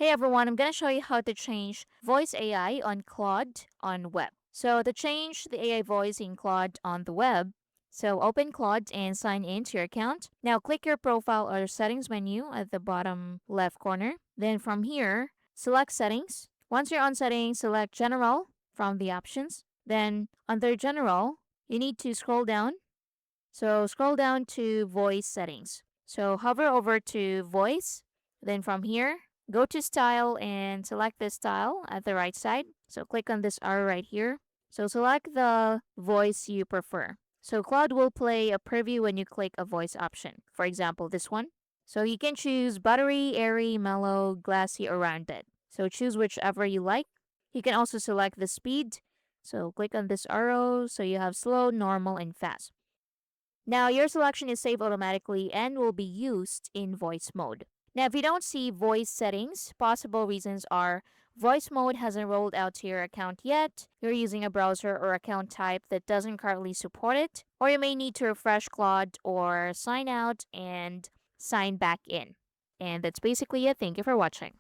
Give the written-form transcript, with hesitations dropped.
Hey everyone, I'm going to show you how to change voice AI on Claude on web. So to change the AI voice in Claude on the web, so open Claude and sign in to your account. Now click your profile or settings menu at the bottom left corner. Then from here, select settings. Once you're on settings, select general from the options. Then under general, you need to scroll down. So scroll down to voice settings. So hover over to voice. Then from here, go to style and select this style at the right side. So click on this arrow right here. So select the voice you prefer. So Claude will play a preview when you click a voice option. For example, this one. So you can choose buttery, airy, mellow, glassy, or rounded. So choose whichever you like. You can also select the speed. So click on this arrow so you have slow, normal, and fast. Now, your selection is saved automatically and will be used in voice mode. Now, if you don't see voice settings, possible reasons are voice mode hasn't rolled out to your account yet, you're using a browser or account type that doesn't currently support it, or you may need to refresh Claude or sign out and sign back in. And that's basically it. Thank you for watching.